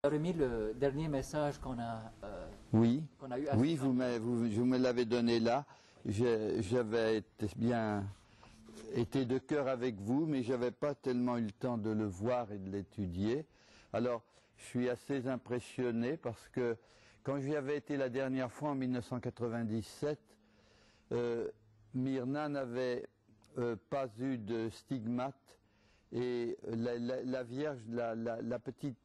remis le dernier message qu'on a, Oui, qu'on a eu oui, vous me l'avez donné là. J'avais bien été de cœur avec vous, mais j'avais pas tellement eu le temps de le voir et de l'étudier. Alors, je suis assez impressionné parce que quand j'y avais été la dernière fois en 1997, Myrna n'avait pas eu de stigmate et la Vierge, la petite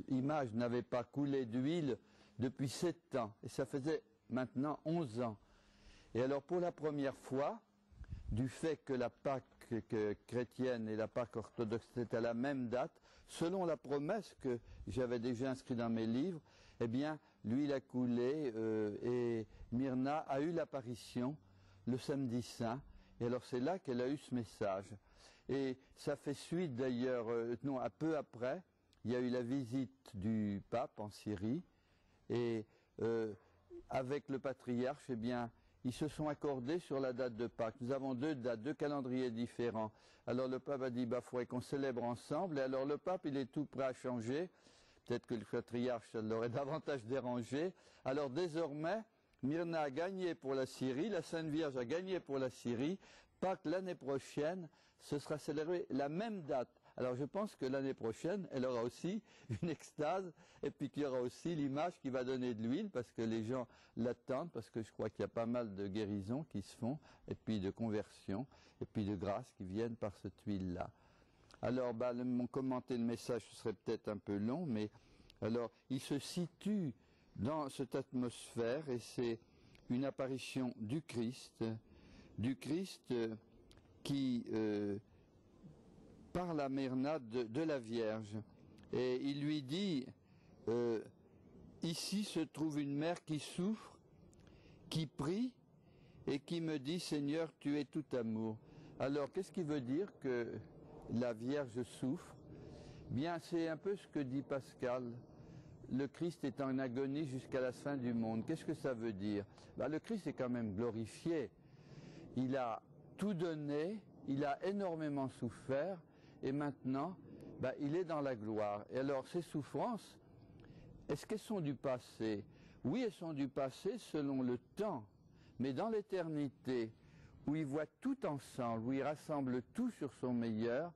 image n'avait pas coulé d'huile depuis 7 ans. Et ça faisait maintenant 11 ans. Et alors pour la première fois, du fait que la Pâque chrétienne et la Pâque orthodoxe étaient à la même date, selon la promesse que j'avais déjà inscrite dans mes livres, eh bien, l'huile a coulé et Myrna a eu l'apparition le samedi saint. Et alors c'est là qu'elle a eu ce message. Et ça fait suite d'ailleurs, non, un peu après, il y a eu la visite du pape en Syrie. Et avec le patriarche, eh bien, ils se sont accordés sur la date de Pâques. Nous avons 2 dates, 2 calendriers différents. Alors le pape a dit, bah, faudrait qu'on célèbre ensemble. Et alors le pape, il est tout prêt à changer. Peut-être que le patriarche, ça l'aurait davantage dérangé. Alors désormais, Myrna a gagné pour la Syrie, la Sainte Vierge a gagné pour la Syrie. Pâques l'année prochaine, ce sera célébré la même date. Alors je pense que l'année prochaine, elle aura aussi une extase et puis qu'il y aura aussi l'image qui va donner de l'huile parce que les gens l'attendent, parce que je crois qu'il y a pas mal de guérisons qui se font et puis de conversions et puis de grâces qui viennent par cette huile-là. Alors mon commenter le message, ce serait peut-être un peu long, mais alors il se situe dans cette atmosphère et c'est une apparition du Christ qui parle à Myrna de la Vierge. Et il lui dit, ici se trouve une mère qui souffre, qui prie et qui me dit, Seigneur, tu es tout amour. Alors, qu'est-ce qui veut dire que la Vierge souffre? Bien, c'est un peu ce que dit Pascal. Le Christ est en agonie jusqu'à la fin du monde. Qu'est-ce que ça veut dire? Le Christ est quand même glorifié. Il a tout donné, il a énormément souffert, et maintenant, il est dans la gloire. Et alors, ces souffrances, est-ce qu'elles sont du passé? Oui, elles sont du passé selon le temps, mais dans l'éternité, où il voit tout ensemble, où il rassemble tout sur son meilleur,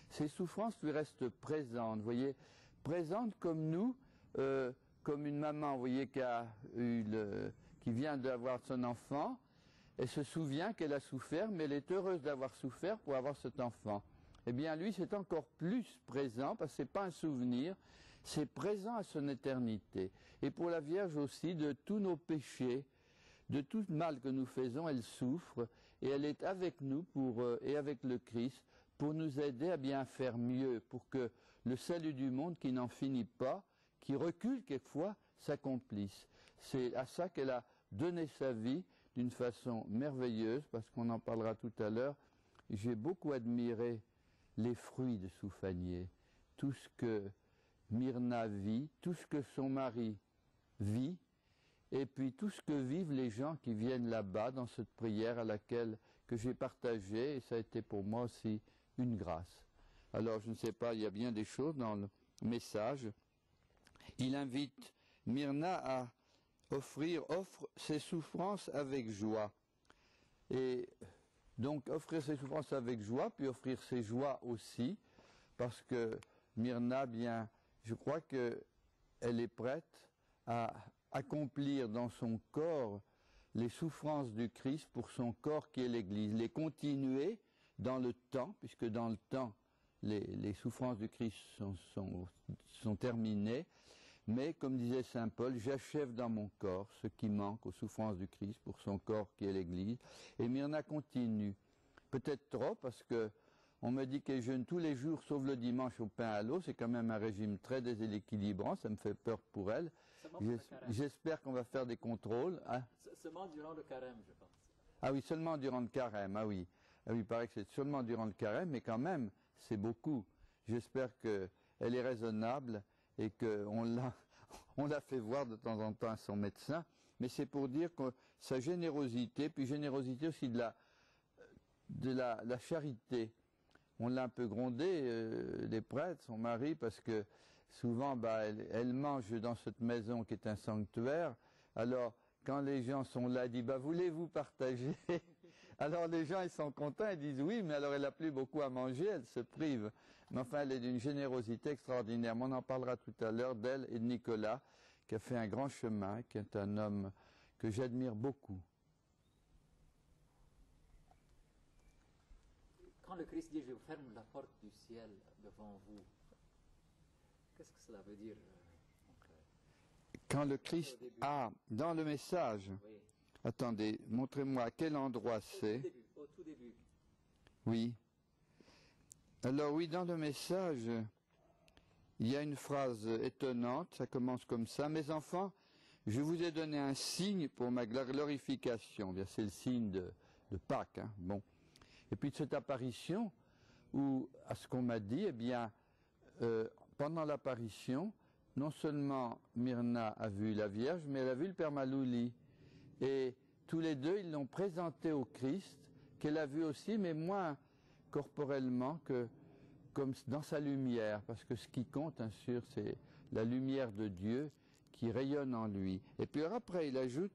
ces souffrances lui restent présentes, vous voyez, présentes comme nous, comme une maman, vous voyez, qui vient d'avoir son enfant. Elle se souvient qu'elle a souffert, mais elle est heureuse d'avoir souffert pour avoir cet enfant. Eh bien, lui, c'est encore plus présent, parce que ce n'est pas un souvenir, c'est présent à son éternité. Et pour la Vierge aussi, de tous nos péchés, de tout le mal que nous faisons, elle souffre, et elle est avec nous et avec le Christ, pour nous aider à bien faire mieux, pour que le salut du monde, qui n'en finit pas, qui recule quelquefois, s'accomplisse. C'est à ça qu'elle a donné sa vie, d'une façon merveilleuse, parce qu'on en parlera tout à l'heure. J'ai beaucoup admiré les fruits de Soufanier, tout ce que Myrna vit, tout ce que son mari vit, et puis tout ce que vivent les gens qui viennent là-bas dans cette prière que j'ai partagée, et ça a été pour moi aussi une grâce. Alors je ne sais pas, il y a bien des choses dans le message. Il invite Myrna à offre ses souffrances avec joie. Et donc offrir ses souffrances avec joie, puis offrir ses joies aussi, parce que Myrna, bien, je crois qu'elle est prête à accomplir dans son corps les souffrances du Christ pour son corps qui est l'Église, les continuer dans le temps, puisque dans le temps, les souffrances du Christ sont terminées. Mais, comme disait saint Paul, j'achève dans mon corps ce qui manque aux souffrances du Christ pour son corps qui est l'Église. Et Myrna continue. Peut-être trop, parce que on me dit qu'elle jeûne tous les jours, sauf le dimanche au pain à l'eau. C'est quand même un régime très déséquilibrant. Ça me fait peur pour elle. J'espère qu'on va faire des contrôles. Hein. Seulement durant le carême, je pense. Ah oui, seulement durant le carême. Ah oui, il paraît que c'est seulement durant le carême, mais quand même, c'est beaucoup. J'espère qu'elle est raisonnable et qu'on l'a fait voir de temps en temps à son médecin, mais c'est pour dire que sa générosité, puis générosité aussi de la charité. On l'a un peu grondé, les prêtres, son mari, parce que souvent, elle mange dans cette maison qui est un sanctuaire. Alors, quand les gens sont là, elle dit, voulez-vous partager? Alors les gens, ils sont contents, ils disent oui, mais alors elle n'a plus beaucoup à manger, elle se prive. Mais enfin, elle est d'une générosité extraordinaire. On en parlera tout à l'heure d'elle et de Nicolas, qui a fait un grand chemin, qui est un homme que j'admire beaucoup. Quand le Christ dit je ferme la porte du ciel devant vous, qu'est-ce que cela veut dire Quand le Christ dans le message, oui. Attendez, montrez-moi à quel endroit c'est. Au tout début. Oui. Alors oui, dans le message, il y a une phrase étonnante, ça commence comme ça. Mes enfants, je vous ai donné un signe pour ma glorification. Bien, c'est le signe de Pâques. Hein. Bon. Et puis de cette apparition, où, à ce qu'on m'a dit, eh bien, pendant l'apparition, non seulement Myrna a vu la Vierge, mais elle a vu le Père Malouli. Et tous les deux, ils l'ont présenté au Christ, qu'elle a vu aussi, mais moins corporellement que comme dans sa lumière, parce que ce qui compte, bien sûr, c'est la lumière de Dieu qui rayonne en lui. Et puis après, il ajoute,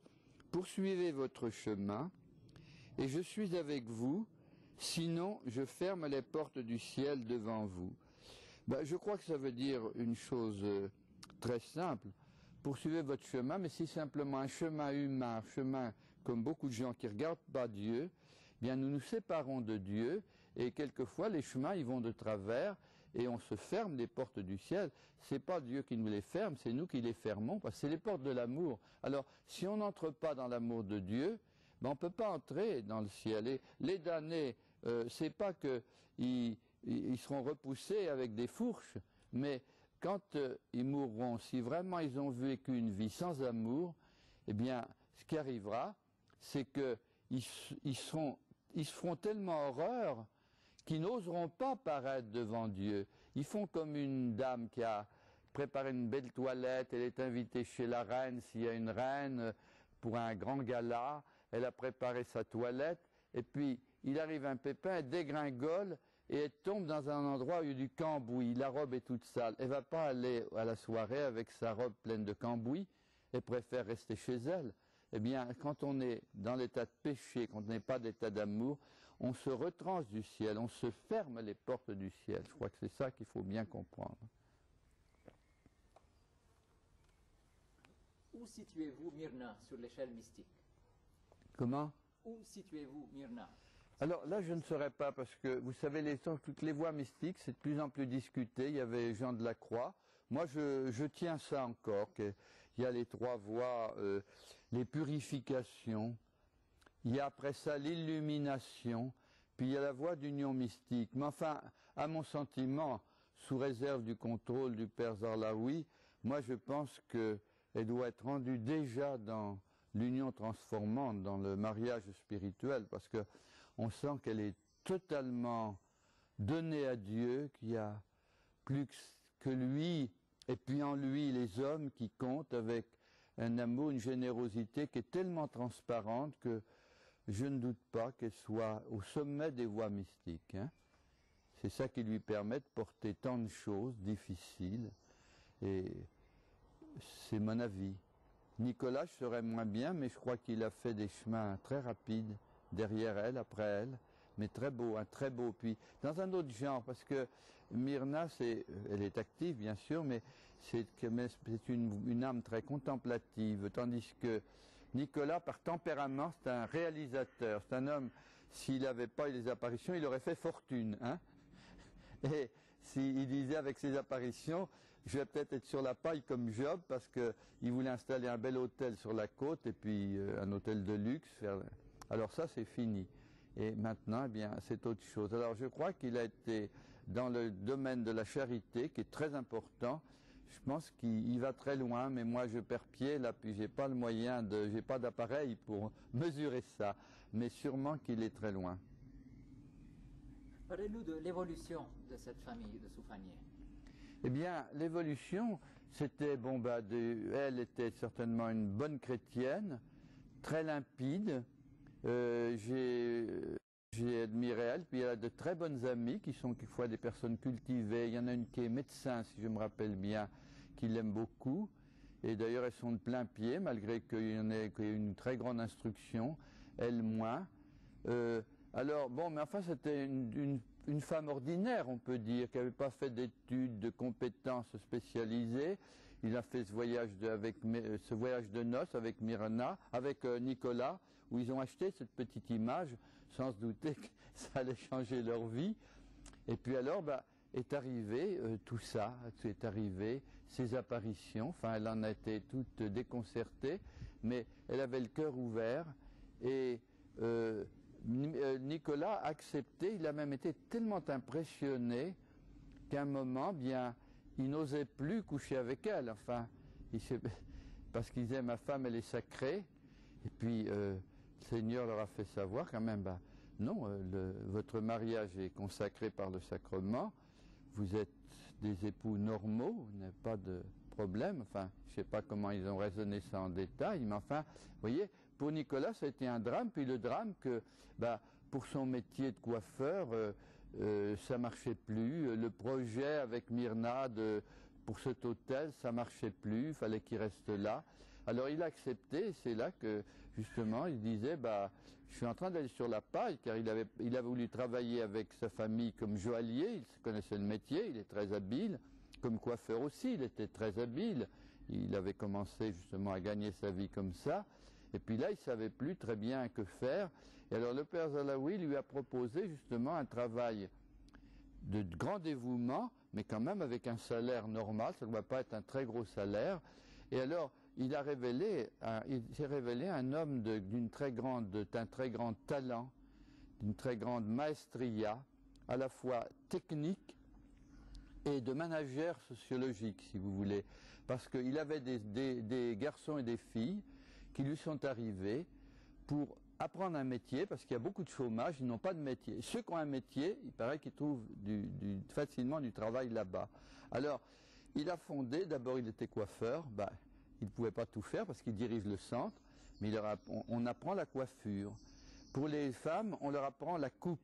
poursuivez votre chemin, et je suis avec vous, sinon je ferme les portes du ciel devant vous. Je crois que ça veut dire une chose très simple. Poursuivez votre chemin, mais si simplement un chemin humain, un chemin comme beaucoup de gens qui ne regardent pas Dieu, eh bien nous nous séparons de Dieu et quelquefois les chemins ils vont de travers et on se ferme les portes du ciel. C'est pas Dieu qui nous les ferme, c'est nous qui les fermons parce que c'est les portes de l'amour. Alors si on n'entre pas dans l'amour de Dieu, on ne peut pas entrer dans le ciel. Et les damnés, c'est pas qu'ils seront repoussés avec des fourches, mais quand ils mourront, si vraiment ils ont vécu une vie sans amour, eh bien, ce qui arrivera, c'est qu'ils se feront tellement horreur qu'ils n'oseront pas paraître devant Dieu. Ils font comme une dame qui a préparé une belle toilette, elle est invitée chez la reine, s'il y a une reine, pour un grand gala, elle a préparé sa toilette, et puis il arrive un pépin, elle dégringole, et elle tombe dans un endroit où il y a du cambouis, la robe est toute sale. Elle ne va pas aller à la soirée avec sa robe pleine de cambouis, elle préfère rester chez elle. Eh bien, quand on est dans l'état de péché, quand on n'est pas d'état d'amour, on se retranche du ciel, on se ferme les portes du ciel. Je crois que c'est ça qu'il faut bien comprendre. Où situez-vous Myrna sur l'échelle mystique? Comment? Où situez-vous Myrna? Alors là, je ne saurais pas, parce que vous savez, toutes les voies mystiques, c'est de plus en plus discuté. Il y avait Jean de la Croix. Moi, je tiens ça encore. Il y a les 3 voies, les purifications. Il y a après ça l'illumination. Puis il y a la voie d'union mystique. Mais enfin, à mon sentiment, sous réserve du contrôle du Père Zarlaoui, moi je pense qu'elle doit être rendue déjà dans l'union transformante, dans le mariage spirituel, parce que on sent qu'elle est totalement donnée à Dieu, qu'il n'y a plus que lui, et puis en lui les hommes qui comptent avec un amour, une générosité qui est tellement transparente que je ne doute pas qu'elle soit au sommet des voies mystiques. Hein. C'est ça qui lui permet de porter tant de choses difficiles, et c'est mon avis. Nicolas, je serais moins bien, mais je crois qu'il a fait des chemins très rapides derrière elle, après elle, mais très beau, hein, très beau. Puis dans un autre genre, parce que Myrna, elle est active bien sûr, mais c'est une âme très contemplative, tandis que Nicolas, par tempérament, c'est un réalisateur, c'est un homme, s'il n'avait pas eu des apparitions, il aurait fait fortune. Hein. Et s'il disait avec ses apparitions, je vais peut-être être sur la paille comme Job, parce qu'il voulait installer un bel hôtel sur la côte, et puis un hôtel de luxe. Alors ça, c'est fini. Et maintenant, eh bien, c'est autre chose. Alors je crois qu'il a été dans le domaine de la charité, qui est très important. Je pense qu'il va très loin, mais moi je perds pied là, puis j'ai pas le moyen j'ai pas d'appareil pour mesurer ça. Mais sûrement qu'il est très loin. Parlez-nous de l'évolution de cette famille de Soufanier. Eh bien, l'évolution, c'était, elle était certainement une bonne chrétienne, très limpide. J'ai J'ai admiré elle, puis elle a de très bonnes amies qui sont quelquefois des personnes cultivées. Il y en a une qui est médecin, si je me rappelle bien, qui l'aime beaucoup. Et d'ailleurs, elles sont de plein pied, malgré qu'il y ait une très grande instruction, elle moins. Alors, bon, mais enfin, c'était une femme ordinaire, on peut dire, qui n'avait pas fait d'études, de compétences spécialisées. Il a fait ce voyage de noces avec Myrna, avec Nicolas, où ils ont acheté cette petite image, sans se douter que ça allait changer leur vie. Et puis alors, est arrivé tout ça, est arrivé, ces apparitions. Enfin, elle en a été toute déconcertée, mais elle avait le cœur ouvert. Et Nicolas a accepté, il a même été tellement impressionné qu'à un moment, bien, il n'osait plus coucher avec elle. Enfin, parce qu'il disait, ma femme, elle est sacrée. Et puis, le Seigneur leur a fait savoir quand même, non, votre mariage est consacré par le sacrement. Vous êtes des époux normaux, vous n'avez pas de problème. Enfin, je ne sais pas comment ils ont raisonné ça en détail, mais enfin, vous voyez, pour Nicolas, ça a été un drame. Puis le drame que, pour son métier de coiffeur, ça marchait plus. Le projet avec Myrna pour cet hôtel, ça marchait plus. Il fallait qu'il reste là. Alors il a accepté. C'est là que justement il disait, je suis en train d'aller sur la paille, car il avait voulu travailler avec sa famille comme joaillier. Il connaissait le métier. Il est très habile. Comme coiffeur aussi, il était très habile. Il avait commencé justement à gagner sa vie comme ça. Et puis là, il ne savait plus très bien que faire. Et alors le père Zalaoui lui a proposé justement un travail de grand dévouement, mais quand même avec un salaire normal. Ça ne va pas être un très gros salaire. Et alors, il s'est révélé un homme d'un très grand talent, d'une très grande maestria, à la fois technique et de manager sociologique, si vous voulez. Parce qu'il avait des garçons et des filles qui lui sont arrivés pour apprendre un métier, parce qu'il y a beaucoup de chômage, ils n'ont pas de métier. Ceux qui ont un métier, il paraît qu'ils trouvent facilement du travail là-bas. Alors, il a fondé, d'abord il était coiffeur, il ne pouvait pas tout faire parce qu'il dirige le centre, mais on apprend la coiffure. Pour les femmes, on leur apprend la coupe.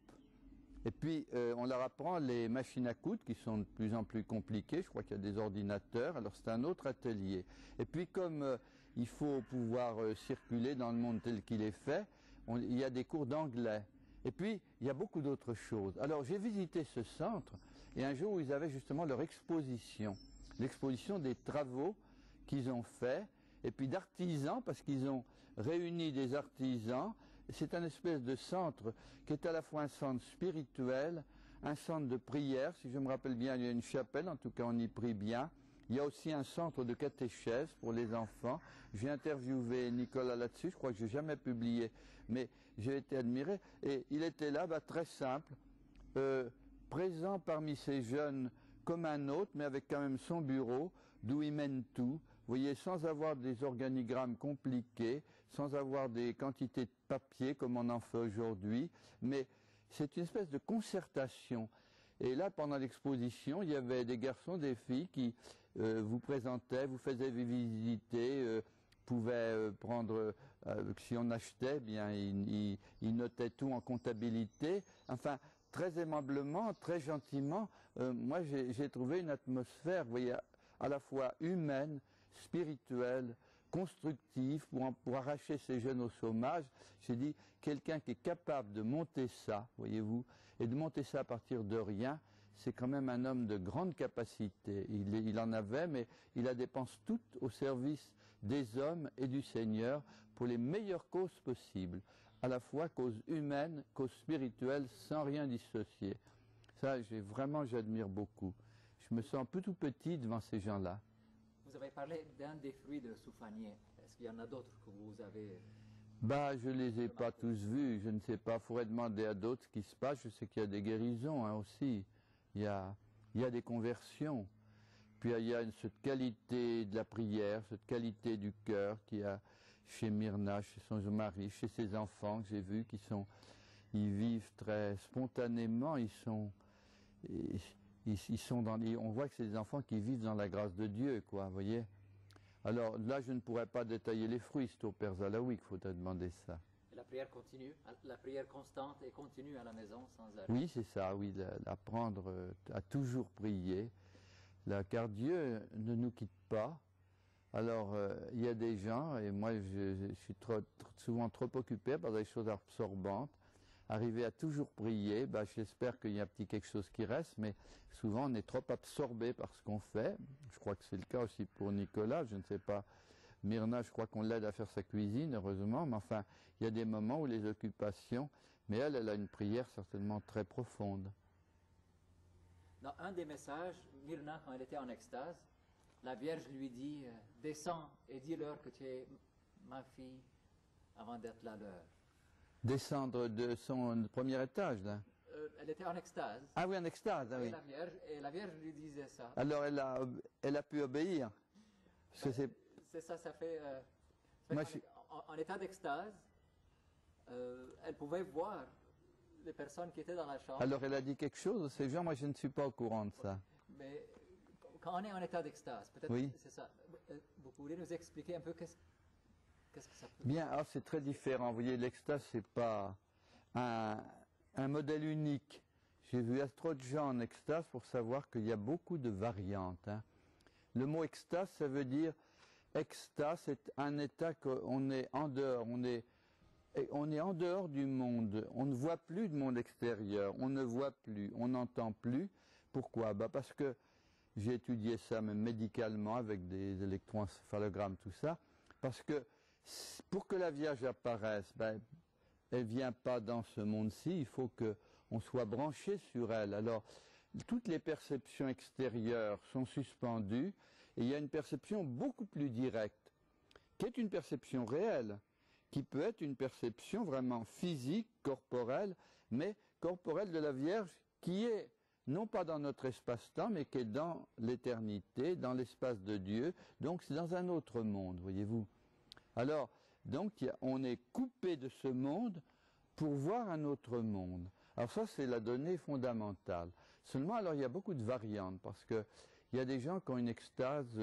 Et puis, on leur apprend les machines à coudre qui sont de plus en plus compliquées. Je crois qu'il y a des ordinateurs. Alors, c'est un autre atelier. Et puis, comme il faut pouvoir circuler dans le monde tel qu'il est fait, il y a des cours d'anglais. Et puis, il y a beaucoup d'autres choses. Alors, j'ai visité ce centre et un jour où ils avaient justement leur exposition. L'exposition des travaux qu'ils ont faits et puis d'artisans, parce qu'ils ont réuni des artisans. C'est un espèce de centre qui est à la fois un centre spirituel, un centre de prière. Si je me rappelle bien, il y a une chapelle, en tout cas on y prie bien. Il y a aussi un centre de catéchèse pour les enfants. J'ai interviewé Nicolas là-dessus, je crois que je n'ai jamais publié, mais j'ai été admiré. Et il était là, très simple, présent parmi ces jeunes comme un autre, mais avec quand même son bureau, d'où il mène tout. Vous voyez, sans avoir des organigrammes compliqués, sans avoir des quantités de papier comme on en fait aujourd'hui, mais c'est une espèce de concertation. Et là, pendant l'exposition, il y avait des garçons, des filles qui vous présentaient, vous faisaient visiter, pouvaient prendre, si on achetait, bien, ils notaient tout en comptabilité. Enfin, très aimablement, très gentiment, moi j'ai trouvé une atmosphère, vous voyez, à la fois humaine, spirituelle, constructive, pour arracher ces jeunes au chômage. J'ai dit, quelqu'un qui est capable de monter ça, voyez-vous, et de monter ça à partir de rien, c'est quand même un homme de grande capacité. Il en avait, mais il la dépense toute au service des hommes et du Seigneur pour les meilleures causes possibles, à la fois causes humaines, causes spirituelles, sans rien dissocier. Ça, j'admire beaucoup. Je me sens un peu tout petit devant ces gens-là. Vous avez parlé d'un des fruits de Soufanié. Est-ce qu'il y en a d'autres que vous avez... Je les ai pas tous vus, je ne sais pas. Il faudrait demander à d'autres ce qui se passe. Je sais qu'il y a des guérisons aussi. Il y a des conversions. Puis il y a cette qualité de la prière, cette qualité du cœur qu'il y a chez Myrna, chez son mari, chez ses enfants que j'ai vus, ils vivent très spontanément, on voit que c'est des enfants qui vivent dans la grâce de Dieu, quoi, vous voyez. Alors là, je ne pourrais pas détailler les fruits, c'est au père Zalaoui qu'il faut te demander ça. Et la prière continue, la prière constante et continue à la maison sans arrêt. Oui, c'est ça, oui, d'apprendre à toujours prier, là, car Dieu ne nous quitte pas. Alors, il y a des gens, et moi je suis souvent trop occupé par des choses absorbantes, arriver à toujours prier, j'espère qu'il y a un petit quelque chose qui reste, mais souvent on est trop absorbé par ce qu'on fait. Je crois que c'est le cas aussi pour Nicolas, je ne sais pas. Myrna, je crois qu'on l'aide à faire sa cuisine, heureusement, mais enfin, il y a des moments où les occupations, mais elle a une prière certainement très profonde. Dans un des messages, Myrna, quand elle était en extase, la Vierge lui dit descends et dis-leur que tu es ma fille avant d'être la leur. Descendre de son premier étage, là. Elle était en extase. Ah oui, en extase, ah oui. Et la Vierge lui disait ça. Alors elle a pu obéir. Parce que c'est ça, ça fait. Moi, en état d'extase, elle pouvait voir les personnes qui étaient dans la chambre. Alors elle a dit quelque chose, ces gens, moi je ne suis pas au courant de ça. Mais quand on est en état d'extase, peut-être oui. C'est ça. Vous pouvez nous expliquer un peu qu'est-ce que ça peut Bien, alors c'est très différent. Vous voyez, l'extase, c'est pas un modèle unique. J'ai vu trop de gens en extase pour savoir qu'il y a beaucoup de variantes. Hein. Le mot extase, ça veut dire extase, c'est un état qu'on est en dehors, on est en dehors du monde. On ne voit plus de monde extérieur, on ne voit plus, on n'entend plus. Pourquoi? Parce que j'ai étudié ça même médicalement avec des électroencéphalogrammes, tout ça. Parce que pour que la Vierge apparaisse, elle ne vient pas dans ce monde-ci, il faut qu'on soit branché sur elle. Alors, toutes les perceptions extérieures sont suspendues et il y a une perception beaucoup plus directe, qui est une perception réelle, qui peut être une perception vraiment physique, corporelle, mais corporelle de la Vierge qui est non pas dans notre espace-temps, mais qui est dans l'éternité, dans l'espace de Dieu, donc c'est dans un autre monde, voyez-vous. Alors, donc, on est coupé de ce monde pour voir un autre monde. Alors ça, c'est la donnée fondamentale. Seulement, alors, il y a beaucoup de variantes, parce qu'il y a des gens qui ont une extase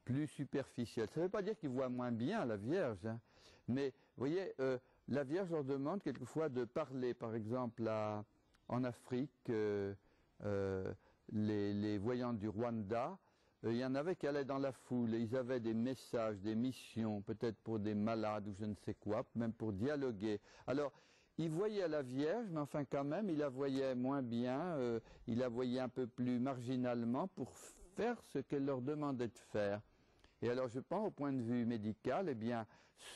plus superficielle. Ça ne veut pas dire qu'ils voient moins bien la Vierge, hein, mais, vous voyez, la Vierge leur demande quelquefois de parler, par exemple, en Afrique, les voyants du Rwanda, il y en avait qui allaient dans la foule et ils avaient des messages, des missions, peut-être pour des malades ou je ne sais quoi, même pour dialoguer. Alors, ils voyaient la Vierge, mais enfin quand même, ils la voyaient moins bien, ils la voyaient un peu plus marginalement pour faire ce qu'elle leur demandait de faire. Et alors, je pense, au point de vue médical, eh bien,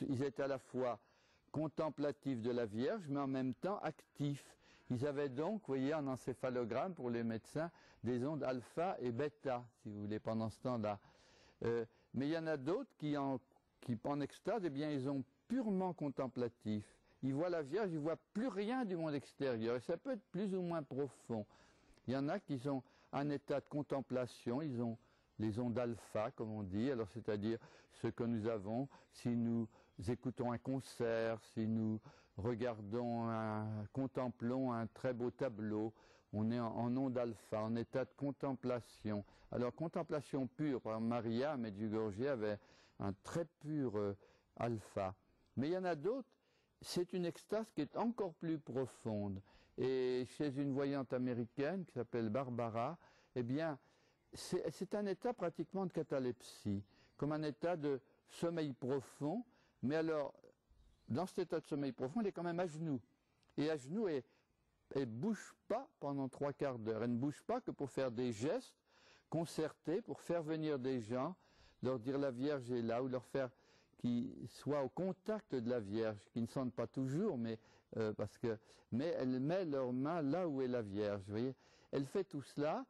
ils étaient à la fois contemplatifs de la Vierge, mais en même temps actifs. Ils avaient donc, vous voyez, en encéphalogramme pour les médecins, des ondes alpha et bêta, si vous voulez, pendant ce temps-là. Mais il y en a d'autres qui en extase, eh bien, ils sont purement contemplatifs. Ils voient la Vierge, ils ne voient plus rien du monde extérieur. Et ça peut être plus ou moins profond. Il y en a qui sont en état de contemplation, ils ont les ondes alpha, comme on dit, alors c'est-à-dire ce que nous avons si nous écoutons un concert, si nous contemplons un très beau tableau, on est en onde alpha, en état de contemplation. Alors contemplation pure, par exemple Maria Medjugorje avait un très pur alpha. Mais il y en a d'autres, c'est une extase qui est encore plus profonde. Et chez une voyante américaine qui s'appelle Barbara, eh bien, c'est un état pratiquement de catalepsie, comme un état de sommeil profond, mais alors, dans cet état de sommeil profond, elle est quand même à genoux. Et à genoux, elle ne bouge pas pendant 3/4 d'heure. Elle ne bouge pas que pour faire des gestes concertés, pour faire venir des gens, leur dire la Vierge est là, ou leur faire qu'ils soient au contact de la Vierge, qu'ils ne sentent pas toujours, mais elle met leurs mains là où est la Vierge. Vous voyez, elle fait tout cela,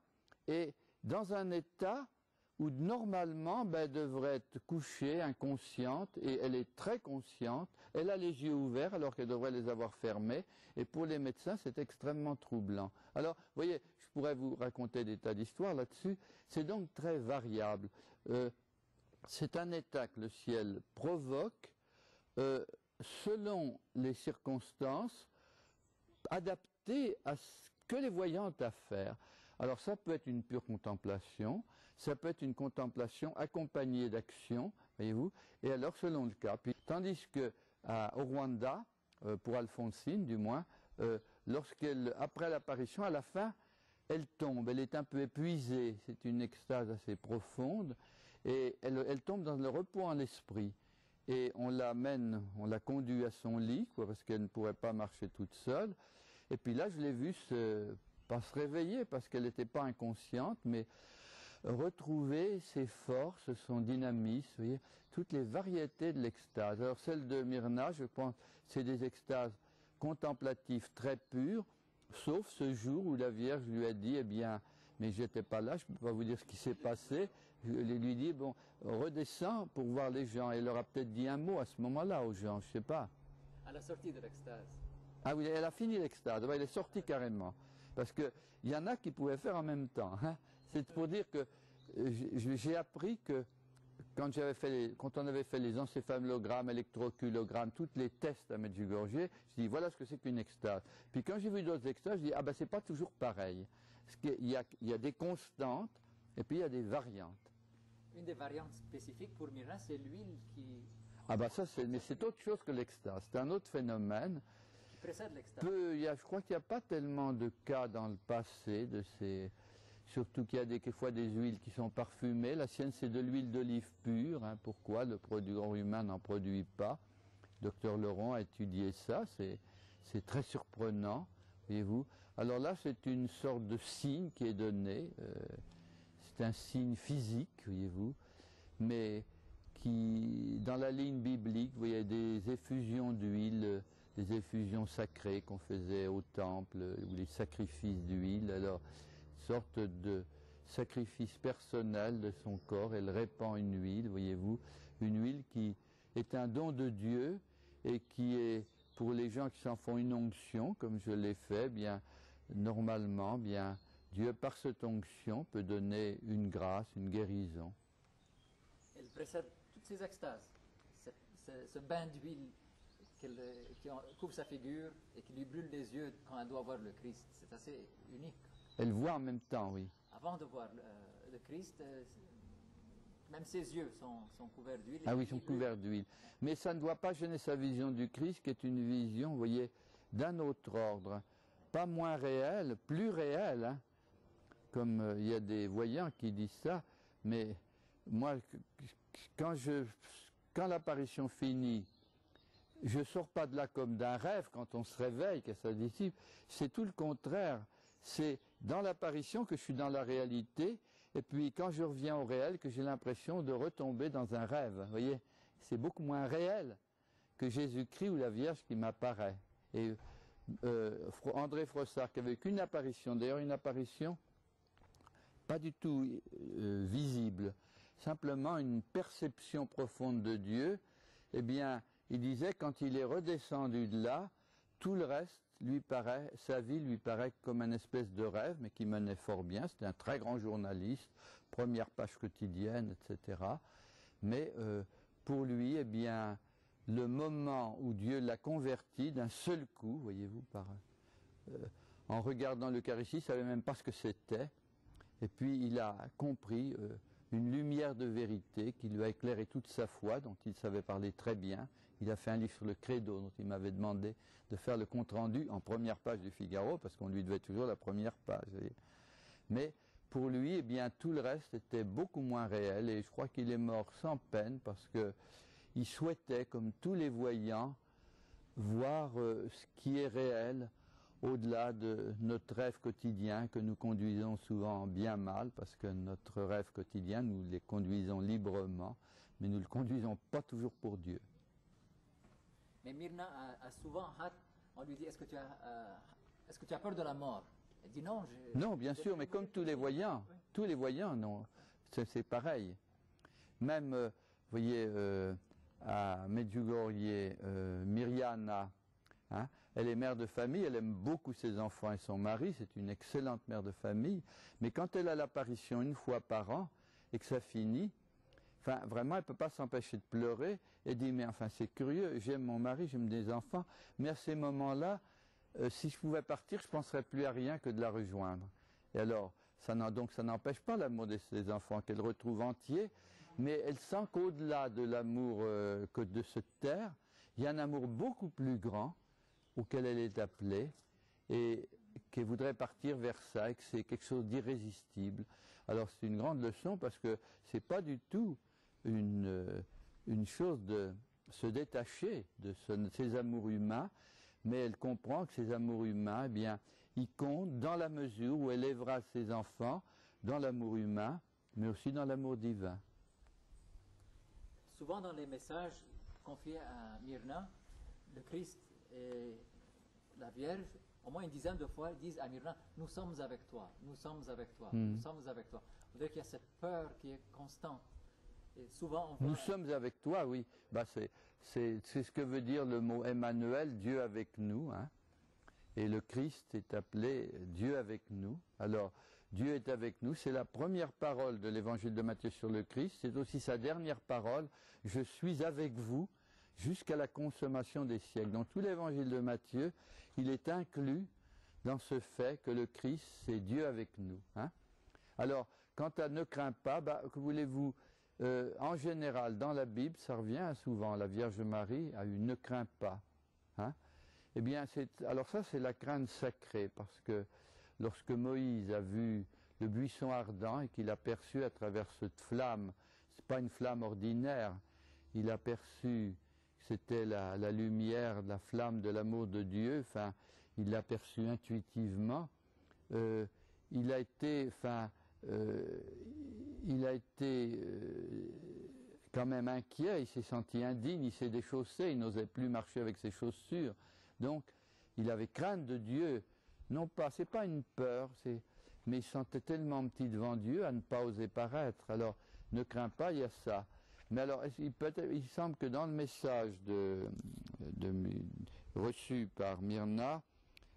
et dans un état où normalement elle devrait être couchée, inconsciente, et elle est très consciente, elle a les yeux ouverts alors qu'elle devrait les avoir fermés, et pour les médecins c'est extrêmement troublant. Alors, vous voyez, je pourrais vous raconter des tas d'histoires là-dessus, c'est donc très variable. C'est un état que le ciel provoque selon les circonstances, adapté à ce que les voyants ont à faire. Alors ça peut être une pure contemplation, ça peut être une contemplation accompagnée d'action, voyez-vous, et alors selon le cas. Puis, tandis que au Rwanda, pour Alphonsine du moins, après l'apparition, à la fin, elle tombe, elle est un peu épuisée, c'est une extase assez profonde, et elle tombe dans le repos en l'esprit. Et on la conduit à son lit, quoi, parce qu'elle ne pourrait pas marcher toute seule. Et puis là, je l'ai vue pas se réveiller, parce qu'elle n'était pas inconsciente, mais retrouver ses forces, son dynamisme, vous voyez, toutes les variétés de l'extase. Alors celle de Myrna, je pense, c'est des extases contemplatives très pures, sauf ce jour où la Vierge lui a dit, eh bien, mais j'étais pas là, je ne peux pas vous dire ce qui s'est passé. Je lui dis, bon, redescends pour voir les gens. Elle leur a peut-être dit un mot à ce moment-là aux gens, je ne sais pas. À la sortie de l'extase. Ah oui, elle a fini l'extase, elle est sortie carrément. Parce qu'il y en a qui pouvaient faire en même temps. Hein. C'est pour dire que j'ai appris que quand on avait fait les encéphalogrammes, électroculogrammes, tous les tests à Medjugorje, je dis voilà ce que c'est qu'une extase. Puis quand j'ai vu d'autres extases, je dis ah ben c'est pas toujours pareil. Parce qu'il y a des constantes et puis il y a des variantes. Une des variantes spécifiques pour Myrna, c'est l'huile qui... Ah ben ça mais c'est autre chose que l'extase, c'est un autre phénomène. Qui précède l'extase. Je crois qu'il n'y a pas tellement de cas dans le passé de ces... Surtout qu'il y a quelquefois des huiles qui sont parfumées. La sienne, c'est de l'huile d'olive pure. Hein. Pourquoi le produit humain n'en produit pas? Docteur Laurent a étudié ça. C'est très surprenant, voyez-vous. Alors là, c'est une sorte de signe qui est donné. C'est un signe physique, voyez-vous, mais qui, dans la ligne biblique, vous voyez, des effusions d'huile, des effusions sacrées qu'on faisait au temple, ou les sacrifices d'huile. Alors, sorte de sacrifice personnel de son corps, elle répand une huile, voyez-vous, une huile qui est un don de Dieu et qui est, pour les gens qui s'en font une onction, comme je l'ai fait, bien, normalement, bien, Dieu, par cette onction, peut donner une grâce, une guérison. Elle précède toutes ces extases, ce bain d'huile qui couvre sa figure et qui lui brûle les yeux quand elle doit voir le Christ. C'est assez unique. Elle voit en même temps, oui. Avant de voir le Christ, même ses yeux sont couverts d'huile. Ah oui, ils sont couverts d'huile. Mais ça ne doit pas gêner sa vision du Christ, qui est une vision, vous voyez, d'un autre ordre. Pas moins réelle, plus réelle, hein. Comme il y a des voyants qui disent ça. Mais moi, quand l'apparition finit, je ne sors pas de là comme d'un rêve quand on se réveille, que ça dissipe. C'est tout le contraire. C'est dans l'apparition que je suis dans la réalité, et puis quand je reviens au réel, que j'ai l'impression de retomber dans un rêve. Vous voyez, c'est beaucoup moins réel que Jésus-Christ ou la Vierge qui m'apparaît. Et André Frossard, qui avait qu'une apparition, d'ailleurs une apparition pas du tout visible, simplement une perception profonde de Dieu, eh bien, il disait, quand il est redescendu de là, tout le reste sa vie lui paraît comme une espèce de rêve, mais qui menait fort bien. C'était un très grand journaliste, première page quotidienne, etc. Mais pour lui, eh bien, le moment où Dieu l'a converti d'un seul coup, voyez-vous, en regardant l'Eucharistie, il ne savait même pas ce que c'était. Et puis il a compris une lumière de vérité qui lui a éclairé toute sa foi, dont il savait parler très bien. Il a fait un livre sur le credo, dont il m'avait demandé de faire le compte-rendu en première page du Figaro, parce qu'on lui devait toujours la première page. Voyez. Mais pour lui, eh bien, tout le reste était beaucoup moins réel, et je crois qu'il est mort sans peine, parce qu'il souhaitait, comme tous les voyants, voir ce qui est réel, au-delà de notre rêve quotidien que nous conduisons souvent bien mal, parce que notre rêve quotidien, nous les conduisons librement, mais nous ne le conduisons pas toujours pour Dieu. Mais Myrna a souvent hâte, on lui dit, est-ce que tu as peur de la mort? Elle dit non. Non, bien sûr, mais comme tous les voyants, non, c'est pareil. Même, vous voyez, à Medjugorje, Mirjana, hein, elle est mère de famille, elle aime beaucoup ses enfants et son mari, c'est une excellente mère de famille, mais quand elle a l'apparition une fois par an et que ça finit, enfin, vraiment, elle ne peut pas s'empêcher de pleurer et dit, mais enfin, c'est curieux, j'aime mon mari, j'aime des enfants, mais à ces moments-là, si je pouvais partir, je ne penserais plus à rien que de la rejoindre. Et alors, donc ça n'empêche pas l'amour de ses enfants qu'elle retrouve entier, mais elle sent qu'au-delà de l'amour que de cette terre, il il y a un amour beaucoup plus grand auquel elle est appelée et qu'elle voudrait partir vers ça et que c'est quelque chose d'irrésistible. Alors c'est une grande leçon parce que c'est pas du tout une chose de se détacher de ces amours humains, mais elle comprend que ces amours humains, eh bien, ils comptent dans la mesure où elle élèvera ses enfants dans l'amour humain, mais aussi dans l'amour divin. Souvent dans les messages confiés à Myrna, le Christ et la Vierge, au moins une dizaine de fois, disent à Myrna, nous sommes avec toi, nous sommes avec toi, nous sommes avec toi. Vous voyez qu'il y a cette peur qui est constante. Et souvent on voit... Nous sommes avec toi, oui. Bah, c'est ce que veut dire le mot Emmanuel, Dieu avec nous. Hein. Et le Christ est appelé Dieu avec nous. Alors, Dieu est avec nous, c'est la première parole de l'évangile de Matthieu sur le Christ, c'est aussi sa dernière parole, je suis avec vous jusqu'à la consommation des siècles. Dans tout l'évangile de Matthieu, il est inclus dans ce fait que le Christ, c'est Dieu avec nous. Hein. Alors, quant à ne crains pas, bah, que voulez-vous, en général, dans la Bible, ça revient souvent, la Vierge Marie a eu ne crains pas. Hein. Eh bien, alors ça, c'est la crainte sacrée, parce que lorsque Moïse a vu le buisson ardent et qu'il a perçu à travers cette flamme, c'est pas une flamme ordinaire, il a perçu que c'était la lumière, la flamme de l'amour de Dieu, enfin, il l'a perçu intuitivement, il a été quand même inquiet, il s'est senti indigne, il s'est déchaussé, il n'osait plus marcher avec ses chaussures, donc il avait crainte de Dieu. Non pas, c'est pas une peur, mais il se sentait tellement petit devant Dieu à ne pas oser paraître. Alors, ne crains pas, il y a ça. Mais alors, il semble que dans le message reçu par Myrna,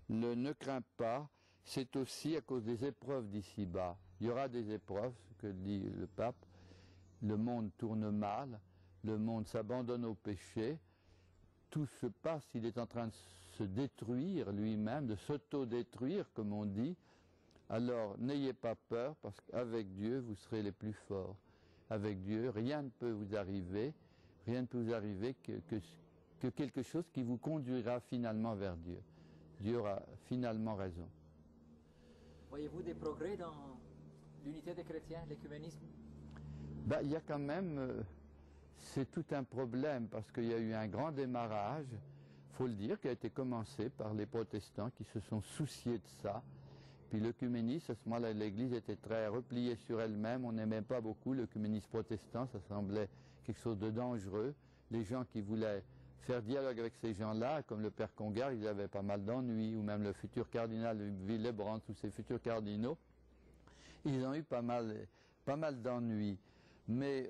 le ne crains pas, c'est aussi à cause des épreuves d'ici-bas. Il y aura des épreuves, ce que dit le pape. Le monde tourne mal, le monde s'abandonne au péché, tout se passe, il est en train de se détruire lui-même, de s'auto-détruire, comme on dit. Alors, n'ayez pas peur, parce qu'avec Dieu, vous serez les plus forts. Avec Dieu, rien ne peut vous arriver que quelque chose qui vous conduira finalement vers Dieu. Dieu aura finalement raison. Voyez-vous des progrès dans l'unité des chrétiens, l'écuménisme? Ben, il y a quand même, c'est tout un problème, parce qu'il y a eu un grand démarrage, il faut le dire, qui a été commencé par les protestants qui se sont souciés de ça. Puis l'œcuménisme, à ce moment-là, l'Église était très repliée sur elle-même, on n'aimait pas beaucoup l'œcuménisme protestant, ça semblait quelque chose de dangereux. Les gens qui voulaient faire dialogue avec ces gens-là, comme le père Congar, ils avaient pas mal d'ennuis, ou même le futur cardinal de Villebrandt, tous ces futurs cardinaux, ils ont eu pas mal d'ennuis. Mais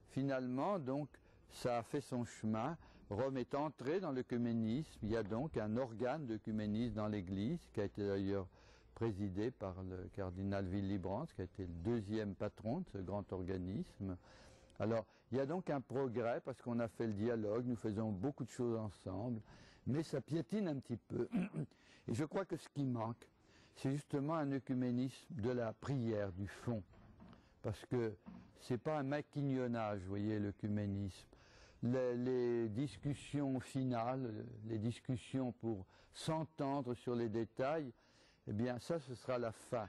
finalement, donc, ça a fait son chemin. Rome est entrée dans l'œcuménisme. Il y a donc un organe d'œcuménisme dans l'Église, qui a été d'ailleurs présidé par le cardinal Villebrandt, qui a été le deuxième patron de ce grand organisme. Alors, il y a donc un progrès, parce qu'on a fait le dialogue, nous faisons beaucoup de choses ensemble, mais ça piétine un petit peu. Et je crois que ce qui manque, c'est justement un œcuménisme de la prière, du fond. Parce que c'est pas un maquignonnage, vous voyez, l'œcuménisme. Les discussions finales, les discussions pour s'entendre sur les détails, eh bien ça, ce sera la fin.